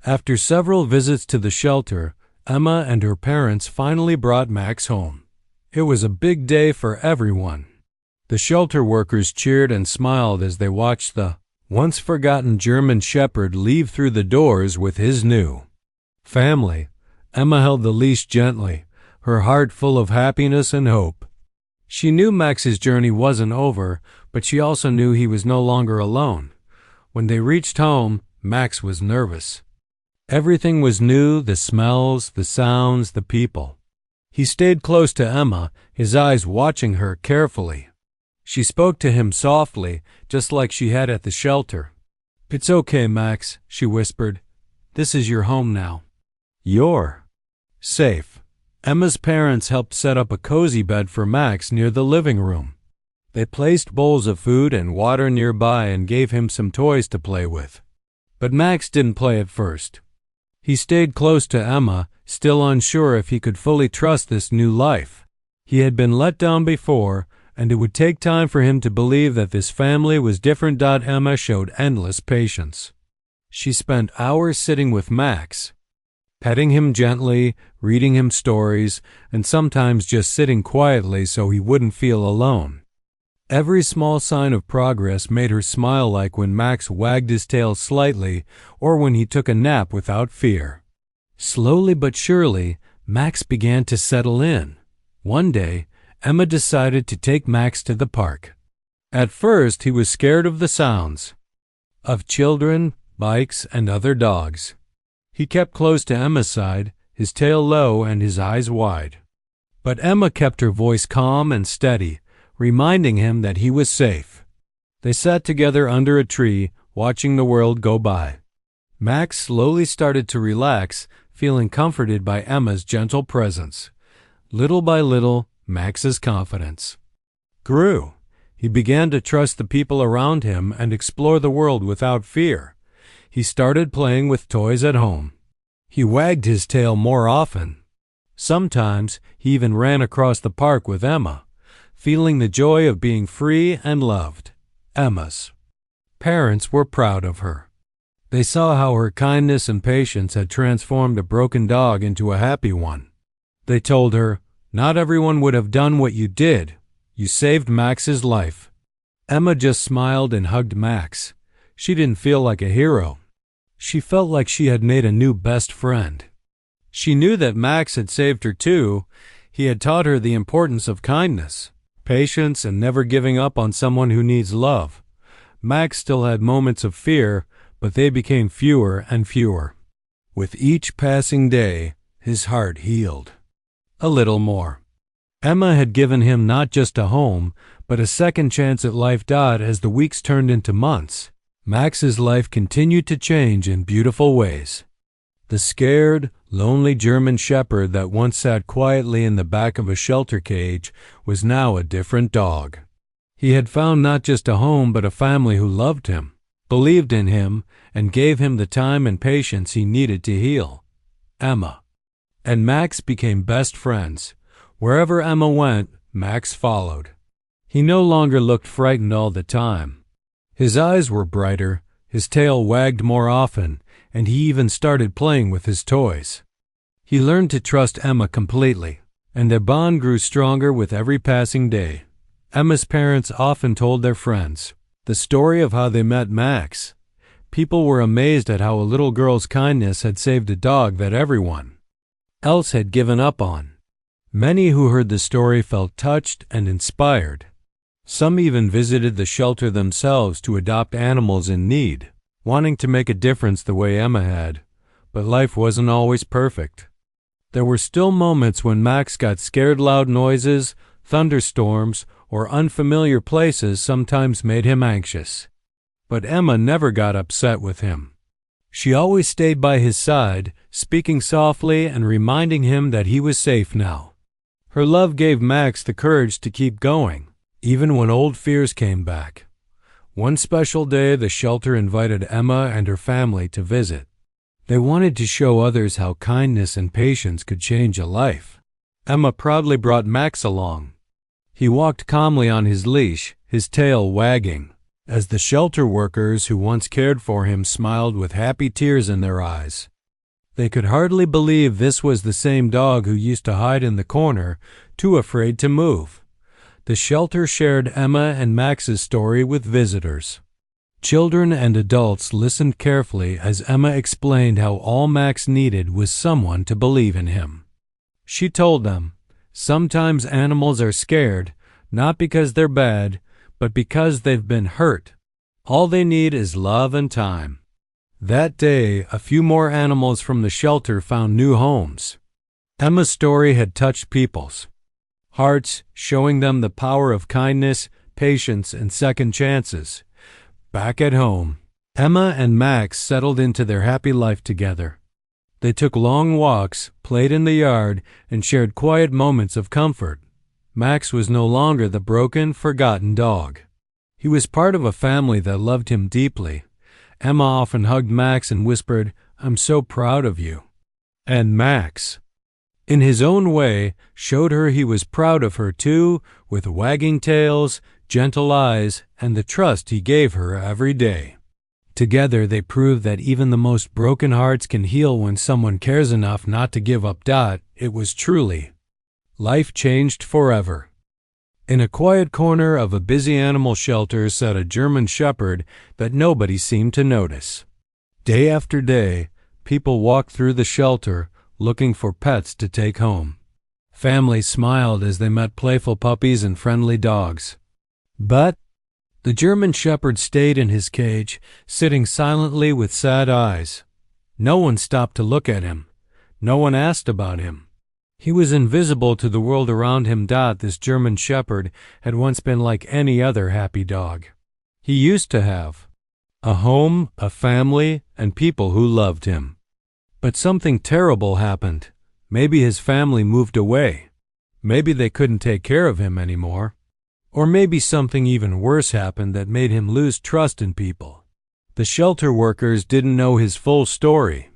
After several visits to the shelter, Emma and her parents finally brought Max home. It was a big day for everyone. The shelter workers cheered and smiled as they watched the once-forgotten German Shepherd leave through the doors with his new family. Emma held the leash gently, her heart full of happiness and hope. She knew Max's journey wasn't over, but she also knew he was no longer alone. When they reached home, Max was nervous. Everything was new, the smells, the sounds, the people. He stayed close to Emma, his eyes watching her carefully. She spoke to him softly, just like she had at the shelter. "It's okay, Max," she whispered. "This is your home now. You're safe." Emma's parents helped set up a cozy bed for Max near the living room. They placed bowls of food and water nearby and gave him some toys to play with. But Max didn't play at first. He stayed close to Emma, still unsure if he could fully trust this new life. He had been let down before, and it would take time for him to believe that this family was different. Emma showed endless patience. She spent hours sitting with Max, petting him gently, reading him stories, and sometimes just sitting quietly so he wouldn't feel alone. Every small sign of progress made her smile, like when Max wagged his tail slightly or when he took a nap without fear. Slowly but surely, Max began to settle in. One day, Emma decided to take Max to the park. At first, he was scared of the sounds of children, bikes, and other dogs. He kept close to Emma's side, his tail low and his eyes wide. But Emma kept her voice calm and steady, reminding him that he was safe. They sat together under a tree, watching the world go by. Max slowly started to relax, feeling comforted by Emma's gentle presence. Little by little, Max's confidence grew. He began to trust the people around him and explore the world without fear. He started playing with toys at home. He wagged his tail more often. Sometimes he even ran across the park with Emma, feeling the joy of being free and loved. Emma's parents were proud of her. They saw how her kindness and patience had transformed a broken dog into a happy one. They told her, "Not everyone would have done what you did. You saved Max's life." Emma just smiled and hugged Max. She didn't feel like a hero. She felt like she had made a new best friend. She knew that Max had saved her too. He had taught her the importance of kindness, patience, and never giving up on someone who needs love. Max still had moments of fear, but they became fewer and fewer. With each passing day, his heart healed a little more. Emma had given him not just a home, but a second chance at life. As the weeks turned into months, Max's life continued to change in beautiful ways. The scared, lonely German Shepherd that once sat quietly in the back of a shelter cage was now a different dog. He had found not just a home but a family who loved him, believed in him, and gave him the time and patience he needed to heal. Emma and Max became best friends. Wherever Emma went, Max followed. He no longer looked frightened all the time. His eyes were brighter, his tail wagged more often, and he even started playing with his toys. He learned to trust Emma completely, and their bond grew stronger with every passing day. Emma's parents often told their friends the story of how they met Max. People were amazed at how a little girl's kindness had saved a dog that everyone else had given up on. Many who heard the story felt touched and inspired. Some even visited the shelter themselves to adopt animals in need, wanting to make a difference the way Emma had. But life wasn't always perfect. There were still moments when Max got scared. Loud noises, thunderstorms, or unfamiliar places sometimes made him anxious. But Emma never got upset with him. She always stayed by his side, speaking softly and reminding him that he was safe now. Her love gave Max the courage to keep going, even when old fears came back. One special day, the shelter invited Emma and her family to visit. They wanted to show others how kindness and patience could change a life. Emma proudly brought Max along. He walked calmly on his leash, his tail wagging, as the shelter workers who once cared for him smiled with happy tears in their eyes. They could hardly believe this was the same dog who used to hide in the corner, too afraid to move. The shelter shared Emma and Max's story with visitors. Children and adults listened carefully as Emma explained how all Max needed was someone to believe in him. She told them, "Sometimes animals are scared, not because they're bad, but because they've been hurt. All they need is love and time." That day, a few more animals from the shelter found new homes. Emma's story had touched people's hearts, showing them the power of kindness, patience, and second chances. Back at home, Emma and Max settled into their happy life together. They took long walks, played in the yard, and shared quiet moments of comfort. Max was no longer the broken, forgotten dog. He was part of a family that loved him deeply. Emma often hugged Max and whispered, "I'm so proud of you." And Max, in his own way, showed her he was proud of her too, with wagging tails, gentle eyes, and the trust he gave her every day. Together they proved that even the most broken hearts can heal when someone cares enough not to give up. It was truly life changed forever. In a quiet corner of a busy animal shelter sat a German shepherd that nobody seemed to notice. Day after day, people walked through the shelter looking for pets to take home. Families smiled as they met playful puppies and friendly dogs. But the German shepherd stayed in his cage, sitting silently with sad eyes. No one stopped to look at him. No one asked about him. He was invisible to the world around him. This German shepherd had once been like any other happy dog. He used to have a home, a family, and people who loved him. But something terrible happened. Maybe his family moved away. Maybe they couldn't take care of him anymore. Or maybe something even worse happened that made him lose trust in people. The shelter workers didn't know his full story.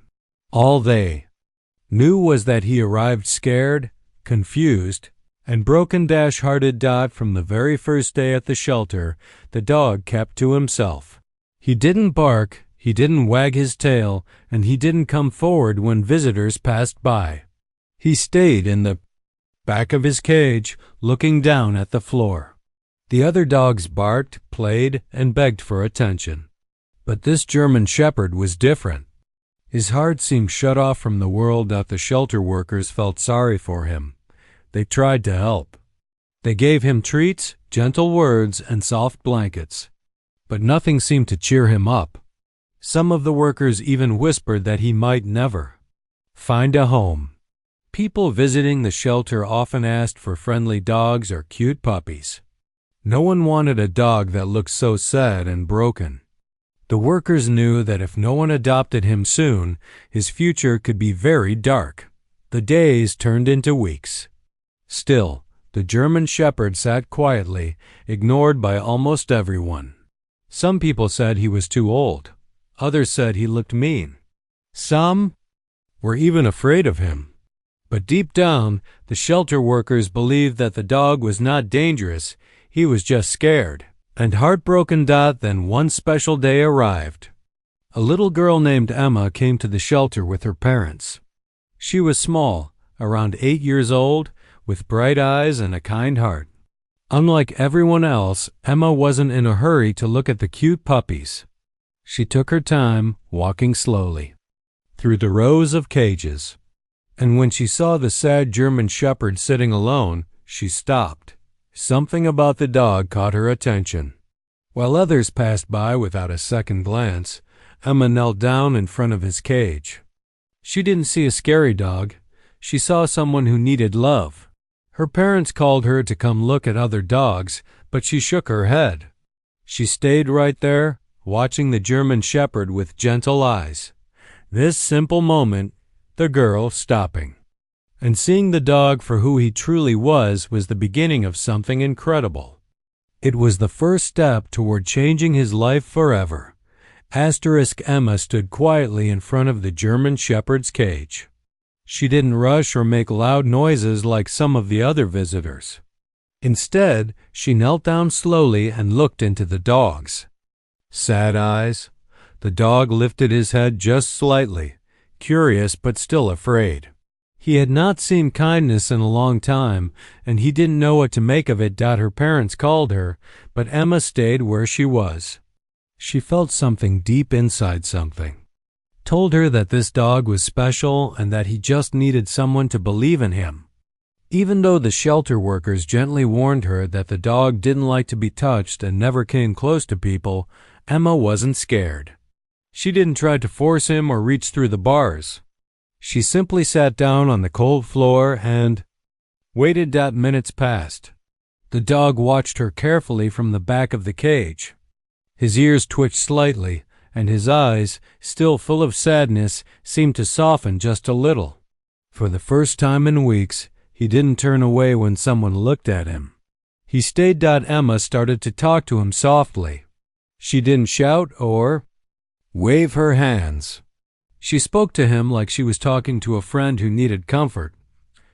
All they knew was that he arrived scared, confused, and broken-hearted. From the very first day at the shelter, the dog kept to himself. He didn't bark, he didn't wag his tail, and he didn't come forward when visitors passed by. He stayed in the back of his cage, looking down at the floor. The other dogs barked, played, and begged for attention. But this German shepherd was different. His heart seemed shut off from the world. The shelter workers felt sorry for him. They tried to help. They gave him treats, gentle words, and soft blankets. But nothing seemed to cheer him up. Some of the workers even whispered that he might never find a home. People visiting the shelter often asked for friendly dogs or cute puppies. No one wanted a dog that looked so sad and broken. The workers knew that if no one adopted him soon, his future could be very dark. The days turned into weeks. Still, the German shepherd sat quietly, ignored by almost everyone. Some people said he was too old. Others said he looked mean. Some were even afraid of him. But deep down, the shelter workers believed that the dog was not dangerous, he was just scared and heartbroken. Then one special day arrived. A little girl named Emma came to the shelter with her parents. She was small, around 8 years old, with bright eyes and a kind heart. Unlike everyone else, Emma wasn't in a hurry to look at the cute puppies. She took her time, walking slowly through the rows of cages. And when she saw the sad German shepherd sitting alone, she stopped. Something about the dog caught her attention. While others passed by without a second glance, Emma knelt down in front of his cage. She didn't see a scary dog. She saw someone who needed love. Her parents called her to come look at other dogs, but she shook her head. She stayed right there, watching the German shepherd with gentle eyes. This simple moment, the girl stopping and seeing the dog for who he truly was the beginning of something incredible. It was the first step toward changing his life forever. Emma stood quietly in front of the German shepherd's cage. She didn't rush or make loud noises like some of the other visitors. Instead, she knelt down slowly and looked into the dog's sad eyes. The dog lifted his head just slightly, curious but still afraid. He had not seen Kindness in a long time, and he didn't know what to make of it. Her parents called her, but Emma stayed where she was. She felt something deep inside told her that this dog was special and that he just needed someone to believe in him. Even though the shelter workers gently warned her that the dog didn't like to be touched and never came close to people, Emma wasn't scared. She didn't try to force him or reach through the bars. She simply sat down on the cold floor and waited. Minutes passed. The dog watched her carefully from the back of the cage. His ears twitched slightly, and his eyes, still full of sadness, seemed to soften just a little. For the first time in weeks, he didn't turn away when someone looked at him. He stayed. Emma started to talk to him softly. She didn't shout or wave her hands. She spoke to him like she was talking to a friend who needed comfort.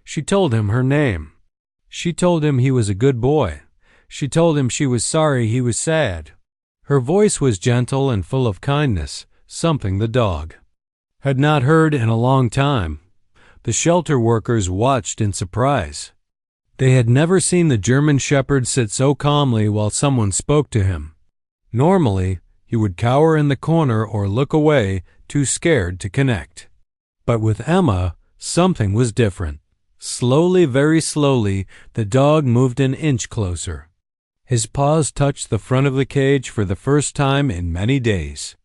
She told him her name. She told him he was a good boy. She told him she was sorry he was sad. Her voice was gentle and full of kindness, something the dog had not heard in a long time. The shelter workers watched in surprise. They had never seen the German Shepherd sit so calmly while someone spoke to him. Normally, he would cower in the corner or look away, too scared to connect. But with Emma, something was different. Slowly, very slowly, the dog moved an inch closer. His paws touched the front of the cage for the first time in many days.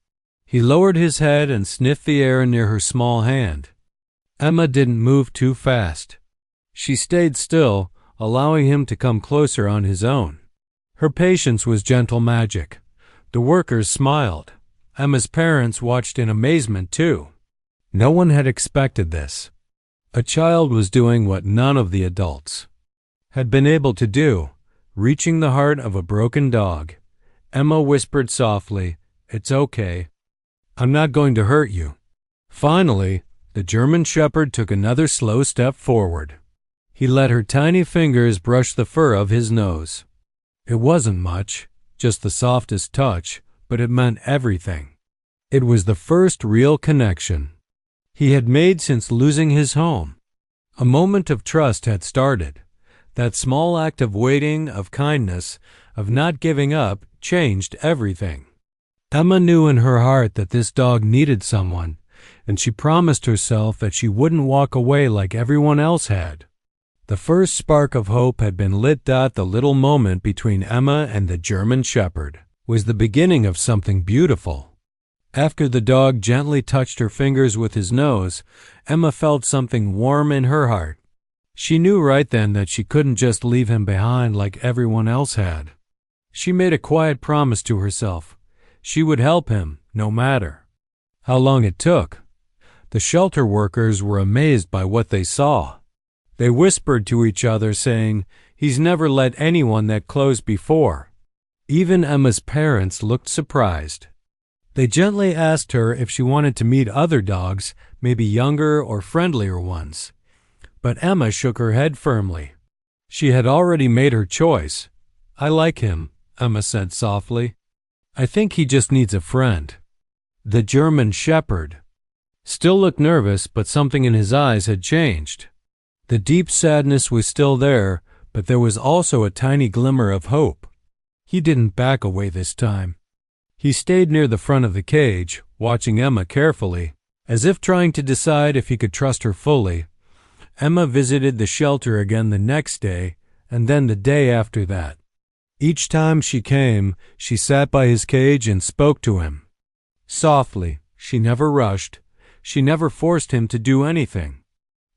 He lowered his head and sniffed the air near her small hand. Emma didn't move too fast. She stayed still, allowing him to come closer on his own. Her patience was gentle magic. The workers smiled. Emma's parents watched in amazement, too. No one had expected this. A child was doing what none of the adults had been able to do, reaching the heart of a broken dog. Emma whispered softly, "It's okay. I'm not going to hurt you." Finally, the German Shepherd took another slow step forward. He let her tiny fingers brush the fur of his nose. It wasn't much, just the softest touch, but it meant everything. It was the first real connection he had made since losing his home. A moment of trust had started. That small act of waiting, of kindness, of not giving up, changed everything. Emma knew in her heart that this dog needed someone, and she promised herself that she wouldn't walk away like everyone else had. The first spark of hope had been lit. The little moment between Emma and the German Shepherd was the beginning of something beautiful. After the dog gently touched her fingers with his nose, Emma felt something warm in her heart. She knew right then that she couldn't just leave him behind like everyone else had. She made a quiet promise to herself. She would help him, no matter how long it took. The shelter workers were amazed by what they saw. They whispered to each other, saying, "He's never let anyone that close before." Even Emma's parents looked surprised. They gently asked her if she wanted to meet other dogs, maybe younger or friendlier ones. But Emma shook her head firmly. She had already made her choice. "I like him," Emma said softly. "I think he just needs a friend." The German Shepherd still looked nervous, but something in his eyes had changed. The deep sadness was still there, but there was also a tiny glimmer of hope. He didn't back away this time. He stayed near the front of the cage, watching Emma carefully, as if trying to decide if he could trust her fully. Emma visited the shelter again the next day, and then the day after that. Each time she came, she sat by his cage and spoke to him. Softly, she never rushed. She never forced him to do anything.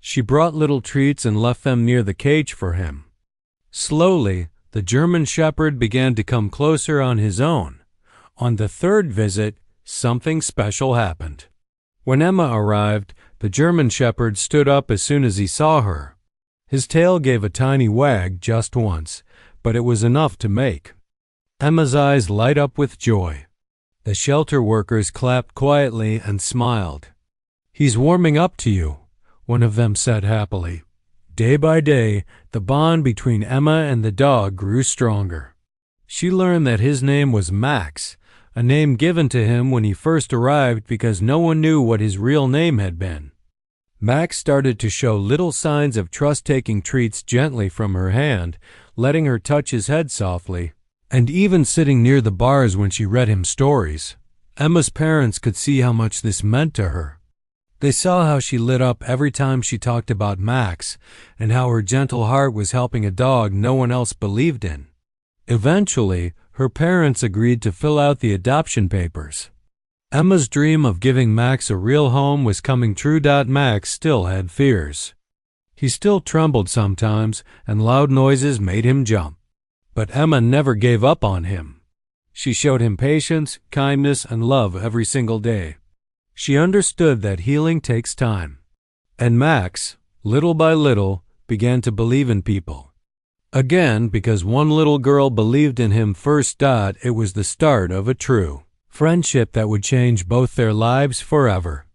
She brought little treats and left them near the cage for him. Slowly, the German Shepherd began to come closer on his own. On the third visit, something special happened. When Emma arrived, the German Shepherd stood up as soon as he saw her. His tail gave a tiny wag just once, but it was enough to make Emma's eyes light up with joy. The shelter workers clapped quietly and smiled. "He's warming up to you," one of them said happily. Day by day, the bond between Emma and the dog grew stronger. She learned that his name was Max, a name given to him when he first arrived because no one knew what his real name had been. Max started to show little signs of trust, taking treats gently from her hand, letting her touch his head softly, and even sitting near the bars when she read him stories. Emma's parents could see how much this meant to her. They saw how she lit up every time she talked about Max, and how her gentle heart was helping a dog no one else believed in. Eventually, her parents agreed to fill out the adoption papers. Emma's dream of giving Max a real home was coming true. Max still had fears. He still trembled sometimes, and loud noises made him jump. But Emma never gave up on him. She showed him patience, kindness, and love every single day. She understood that healing takes time. And Max, little by little, began to believe in people. Again, because one little girl believed in him first. It was the start of a true friendship that would change both their lives forever.